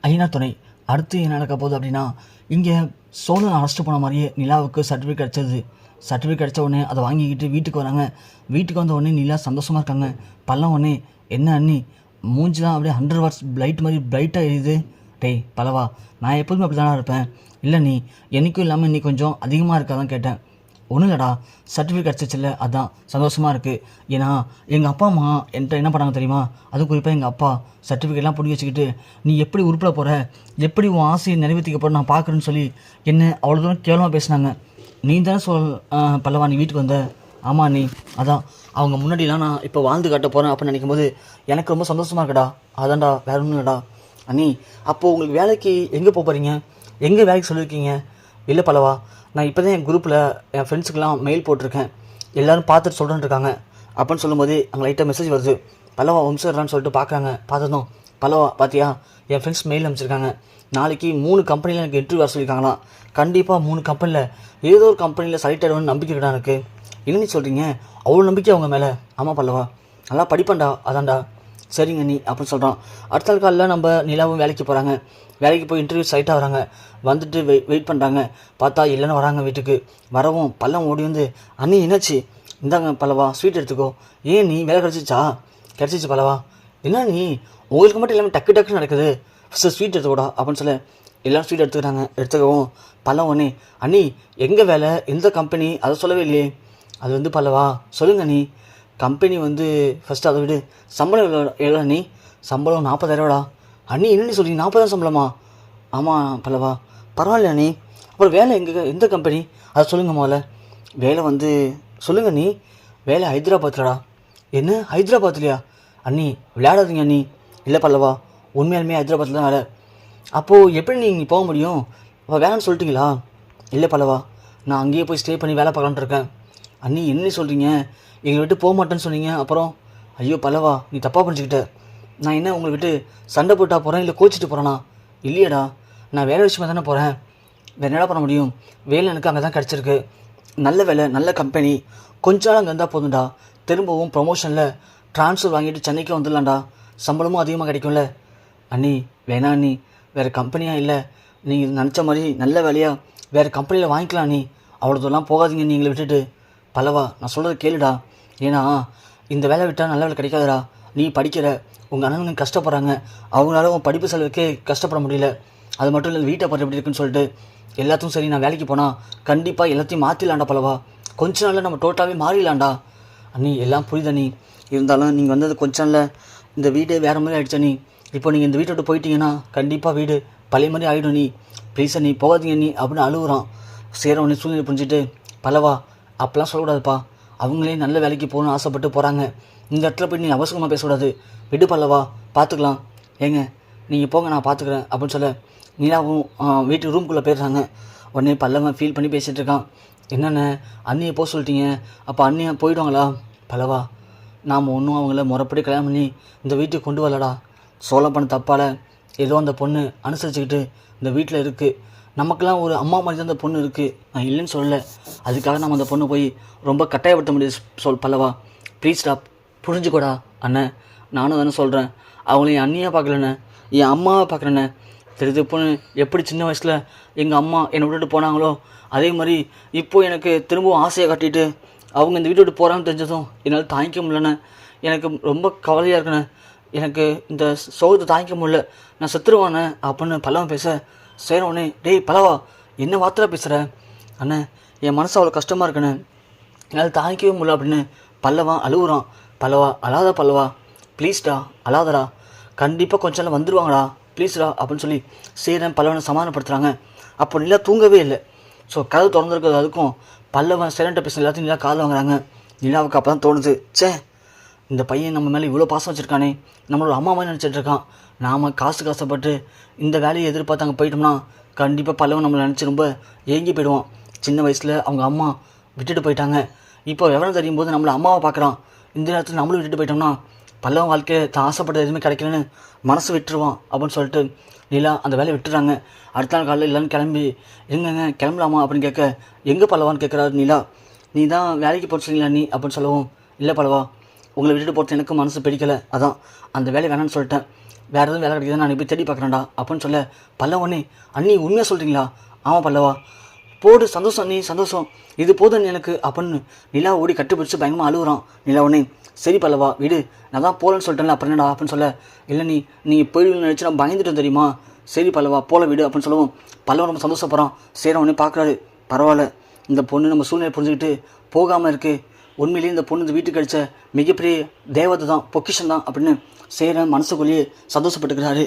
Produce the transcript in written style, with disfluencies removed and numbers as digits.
ஐயனார் துணை. அடுத்து என்ன நடக்க போகுது அப்படின்னா, இங்கே சோழன் அரெஸ்ட் போன மாதிரியே நிலாவுக்கு சர்டிஃபிகேட் கிடச்சது. சர்டிஃபிகேட் கிடச்ச உடனே அதை வாங்கிக்கிட்டு வீட்டுக்கு வராங்க. வீட்டுக்கு வந்த உடனே நிலா சந்தோஷமாக இருக்காங்க. பல்லம் உடனே என்ன அண்ணி மூஞ்சி தான் அப்படியே 100 வாட்ஸ் லைட் மாதிரி பிரைட்டாக எரியுது. டேய் பல்லவா, நான் எப்போதுமே அப்படி தானே இருப்பேன். இல்லை நீ என்றைக்கும் இல்லாமல் இன்னைக்கு கொஞ்சம் அதிகமாக இருக்காதான் கேட்டேன். ஒன்றும் இல்லைடா, சர்டிஃபிகேட் கிடச்சிச்சில்ல அதான் சந்தோஷமாக இருக்குது. ஏன்னா எங்கள் அப்பா அம்மா என்கிட்ட என்ன பண்ணாங்க தெரியுமா? அதுவும் குறிப்பாக எங்கள் அப்பா சர்டிஃபிகேட்லாம் பிடிச்சி வச்சுக்கிட்டு நீ எப்படி உருப்பிட போகிற, எப்படி உன் ஆசையை நிறைவேற்றிக்க போகிற நான் பார்க்குறேன்னு சொல்லி என்ன அவ்வளோ தூரம் கேவலமாக பேசினாங்க. நீ தானே பல்லவா நீ வீட்டுக்கு வந்த? ஆமாம் நீ. அதான் அவங்க முன்னாடிலாம் நான் இப்போ வாழ்ந்து காட்ட போகிறேன் அப்படின்னு நினைக்கும் போது எனக்கு ரொம்ப சந்தோஷமாக இருக்குடா. அதான்டா, வேற ஒன்றும் இல்லைடா. அண்ணி அப்போது உங்களுக்கு வேலைக்கு எங்கே போகிறீங்க? எங்கே வேலைக்கு சொல்லியிருக்கீங்க? இல்லை பல்லவா, நான் இப்போ தான் என் குரூப்பில் என் ஃப்ரெண்ட்ஸுக்கெலாம் மெயில் போட்டிருக்கேன், எல்லோரும் பார்த்துட்டு சொல்கிறேன்னு இருக்காங்க அப்படின்னு சொல்லும்போது அங்கே லைட்டாக மெசேஜ் வருது. பல்லவா வம்சர்றான்னு சொல்லிட்டு பார்க்குறாங்க. பார்த்ததும் பல்லவா பார்த்தியா என் ஃப்ரெண்ட்ஸ் மெயில் அனுப்பிச்சிருக்காங்க, நாளைக்கு 3 கம்பெனியில் எனக்கு இன்டர்வியூ வர சொல்லியிருக்காங்களாம். கண்டிப்பாக 3 கம்பெனியில் ஏதோ ஒரு கம்பெனியில் செலக்ட் ஆகிடுவேன்னு நம்பிக்கை இருக்கா எனக்கு. என்ன நீ சொல்கிறீங்க? அவ்வளோ நம்பிக்கை அவங்க மேலே? ஆமாம் பல்லவா, நல்லா படிப்பேன்டா. அதான்டா. சரிங்க நீ அப்படின்னு சொல்கிறான். அடுத்த நாள் காலையில் நம்ம நிலாவும் வேலைக்கு போகிறாங்க. வேலைக்கு போய் இன்டர்வியூ செலக்ட் ஆகிறாங்க. வந்துட்டு வெயிட் பண்ணுறாங்க. பார்த்தா இல்லைன்னு வராங்க. வீட்டுக்கு வரவும் பல்லம் ஓடி வந்து அண்ணி என்னாச்சு, இந்தாங்க பல்லவா ஸ்வீட் எடுத்துக்கோ. ஏன் நீ வேலை கிடச்சிச்சு பல்லவா? என்ன நீ உங்களுக்கு மட்டும் எல்லாமே டக்கு டக்குன்னு நடக்குது, ஃபஸ்ட்டு ஸ்வீட் எடுத்துக்கூடா அப்படின்னு சொல்ல எல்லாம் ஸ்வீட் எடுத்துக்கவும் பல்லம் ஒன்று அண்ணி எங்கே வேலை, எந்த கம்பெனி அதை சொல்லவே இல்லையே. அது வந்து பல்லவா சொல்லுங்கள் நீ, கம்பெனி வந்து ஃபஸ்ட்டு அதை விடு, சம்பளம் எவ்வளோ நீ? சம்பளம் 40,000 அண்ணி. என்ன சொல்கிறீங்க, 40,000 சம்பளமா? ஆமாம் பல்லவா. பரவாயில்ல நீ. அப்புறம் வேலை எந்த கம்பெனி அதை சொல்லுங்கள் முதல்ல. வேலை வந்து சொல்லுங்கள் நீ. வேலை ஹைதராபாத்லடா. என்ன ஹைதராபாத்லையா? அண்ணி விளையாடாதீங்க அண்ணி. இல்லை பல்லவா, உண்மையாலுமே ஹைதராபாத்தில் தான் வேலை. அப்போது எப்படி நீங்கள் போக முடியும்? அப்போ வேலைன்னு சொல்லிட்டீங்களா? இல்லை பல்லவா, நான் அங்கேயே போய் ஸ்டே பண்ணி வேலை பார்க்கலான்ட்டு இருக்கேன். அண்ணி என்ன சொல்கிறீங்க, எங்களை விட்டு போக மாட்டேன்னு சொன்னீங்க, அப்புறம்? ஐயோ பல்லவா, நீ தப்பாக புரிஞ்சுக்கிட்ட. நான் என்ன உங்களை விட்டு சண்டை போட்டா போகிறேன், இல்லை கோச்சிட்டு போகிறேனா? இல்லையடா, நான் வேலை விஷயமாக தானே போகிறேன். வேறு என்ன பண்ண முடியும்? வேலை எனக்கு அங்கே தான் கிடச்சிருக்கு. நல்ல வேலை, நல்ல கம்பெனி. கொஞ்ச நாள் அங்கே இருந்தால் போதும்டா. திரும்பவும் ப்ரொமோஷனில் ட்ரான்ஸ்ஃபர் வாங்கிட்டு சென்னைக்கு வந்துடலாம்டா. சம்பளமும் அதிகமாக கிடைக்கும்ல. அண்ணி வேணா அண்ணி, வேறு கம்பெனியாக இல்லை, நீங்கள் நினச்ச மாதிரி நல்ல வேலையாக வேறு கம்பெனியில் வாங்கிக்கலாம் நீ. அவ்வளோ தூரம் போகாதீங்க நீங்களை விட்டுட்டு. பல்லவா நான் சொல்கிறத கேளுடா. ஏன்னா இந்த வேலை விட்டால் நல்ல வேலை கிடைக்காதுடா. நீ படிக்கிற, உங்கள் அண்ணனுங்க கஷ்டப்படுறாங்க, அவங்களால உன் படிப்பு செலவுக்கே கஷ்டப்பட முடியல. அது மட்டும் இல்லை வீட்டை பார்த்து எப்படி இருக்குன்னு சொல்லிட்டு எல்லாத்துக்கும் சரி நான் வேலைக்கு போனால் கண்டிப்பாக எல்லாத்தையும் மாற்றிடலாண்டா பல்லவா. கொஞ்ச நாளில் நம்ம டோட்டலாகவே மாறிடலாண்டா. அண்ணி எல்லாம் புரியுது அண்ணி, இருந்தாலும் நீங்கள் வந்தது கொஞ்ச நாளில் இந்த வீடு வேறு மாதிரி ஆகிடுச்சு அண்ணி. இப்போ நீங்கள் இந்த வீட்டை விட்டு போயிட்டீங்கன்னா கண்டிப்பாக வீடு பழைய மாதிரி ஆகிடும் நீ. ப்ளீஸ் அண்ணி போகாதீங்க நீ அப்படின்னு அழுகுறான். சேரவனே சூழ்நிலை புரிஞ்சுட்டு பல்லவா அப்போலாம் சொல்லக்கூடாதுப்பா, அவங்களே நல்ல வேலைக்கு போகணும்னு ஆசைப்பட்டு போகிறாங்க. இந்த இடத்துல போய் நீ அவசரமாக பேசக்கூடாது. விடு பல்லவா, பார்த்துக்கலாம். ஏங்க நீங்கள் போங்க, நான் பார்த்துக்குறேன் அப்படின்னு சொல்ல நிலாவும் வீட்டு ரூம்குள்ளே போயிடுறாங்க. உடனே பல்லவன் ஃபீல் பண்ணி பேசிகிட்டு இருக்கான். என்னென்ன அண்ணியை போக சொல்லிட்டீங்க, அப்போ அண்ணியை போயிடுவாங்களா? பல்லவா, நாம் ஒன்றும் அவங்கள முறைப்படி கல்யாணம் பண்ணி இந்த வீட்டுக்கு கொண்டு வரலடா. சோழம் பண்ண தப்பால் ஏதோ அந்த பொண்ணு அனுசரிச்சுக்கிட்டு இந்த வீட்டில் இருக்குது. நமக்கெல்லாம் ஒரு அம்மா மாதிரி தான் அந்த பொண்ணு இருக்குது, நான் இல்லைன்னு சொல்லலை. அதுக்காக நம்ம அந்த பொண்ணு போய் ரொம்ப கட்டாயப்படுத்த முடியாது பல்லவா. ப்ளீஸ்டா புரிஞ்சுக்கூடா. அண்ணன் நானும் தானே சொல்கிறேன், அவங்கள என் அண்ணியாக பார்க்கலண்ணே, என் அம்மாவை பார்க்குறேண்ணே. தெரிஞ்ச பொண்ணு எப்படி சின்ன வயசில் எங்கள் அம்மா என்னை விட்டுட்டு போனாங்களோ அதே மாதிரி இப்போது எனக்கு திரும்பவும் ஆசையை காட்டிட்டு அவங்க இந்த வீட்டை விட்டு போகிறான்னு தெரிஞ்சதும் என்னால் தாங்கிக்க முடியலண்ணே. எனக்கு ரொம்ப கவலையாக இருக்குண்ணே. எனக்கு இந்த சோகத்தை தாங்கிக்க முடியல, நான் செத்துருவானே அப்படின்னு பல்லவன் பேச சேரவனே டேய் பல்லவா என்ன வார்த்தை பேசுகிற? அண்ணே என் மனசு அவ்வளோ கஷ்டமாக இருக்குண்ணே, என்னால் தாங்கிக்கவே முடியல அப்படின்னு பல்லவன் அழுகுறான். பல்லவா அழாத பல்லவா, ப்ளீஸ்டா அழாதடா, கண்டிப்பாக கொஞ்ச நாள் வந்துடுவாங்கடா ப்ளீஸ்டா அப்படின்னு சொல்லி சேரன் பல்லவனை சமாதானப்படுத்துகிறாங்க. அப்போ நிலா தூங்கவே இல்லை. ஸோ கதவு திறந்துருக்கிறது அதுக்கும் பல்லவன் சேரன்ட்ட பேசுகிற எல்லாத்தையும் நிலா காது வாங்குறாங்க. நிலாவுக்கு அப்போ தான் தோணுது, சே இந்த பையன் நம்ம மேலே இவ்வளோ பாசம் வச்சுருக்கானே, நம்மளோட அம்மா மாதிரி நினச்சிட்டு இருக்கான். நாம் காசுக்கு ஆசைப்பட்டு இந்த வேலையை எதிர்பார்த்து அங்கே போயிட்டோம்னா கண்டிப்பாக பல்லவன் நம்மளை நினச்சி ரொம்ப ஏங்கி போயிடுவான். சின்ன வயசில் அவங்க அம்மா விட்டுட்டு போயிட்டாங்க, இப்போ விவரம் தெரியும் போது நம்மளை அம்மாவை பார்க்குறான். இந்த நேரத்தில் நம்மளும் விட்டுட்டு போயிட்டோம்னா பல்லவன் வாழ்க்கையை தான் ஆசைப்பட்டது எதுவுமே கிடைக்கலன்னு மனசு விட்டுருவான் அப்படின்னு சொல்லிட்டு நிலா அந்த வேலையை விட்டுறாங்க. அடுத்த நாள் காலையில் இல்லைன்னு கிளம்பி எங்கங்க கிளம்பலாமா அப்படின்னு கேட்க எங்கே பல்லவான்னு கேட்குறாரு நிலா. நீ தான் வேலைக்கு போச்சுங்களா நீ அப்படின்னு சொல்லவும் இல்லை பல்லவா, உங்களை விட்டுட்டு போகிறது எனக்கு மனசு பிடிக்கலை, அதான் அந்த வேலை வேணான்னு சொல்லிட்டேன். வேறு எதுவும் வேலை கிடைக்குது நான் போய் தேடி பார்க்குறேன்டா அப்படின்னு சொல்ல பல்லவ உடனே அண்ணி உண்மையாக சொல்கிறீங்களா? ஆமாம் பல்லவா, போடு சந்தோஷம் அண்ணி சந்தோஷம், இது போதும் அண்ணி எனக்கு அப்படின்னு நிலா ஓடி கட்டுப்பிடிச்சு பயங்கரமாக அழுகுறான். நிலா உடனே சரி பல்லவா விடு, நான் தான் போகலன்னு சொல்லிட்டேன்ல அப்புறம் என்னடா அப்படின்னு சொல்ல, இல்லை நீ போயிடுன்னு நினச்சி நான் பயந்துட்டேன் தெரியுமா, சரி பல்லவா போல விடு அப்படின்னு சொல்லவும் பல்லவன் ரொம்ப சந்தோஷப்படுறான். சரி உடனே பார்க்குறாரு, பரவாயில்ல இந்த பொண்ணு நம்ம சூழ்நிலை புரிஞ்சுக்கிட்டு போகாமல் இருக்கு, உண்மையிலேயே இந்த பொண்ணு இந்த வீட்டுக்கு அடித்த மிகப்பெரிய தேவதை தான், பொக்கிஷன் தான் அப்படின்னு சேரன் மனசுக்குள்ளேயே சந்தோஷப்பட்டுக்கிறாரு.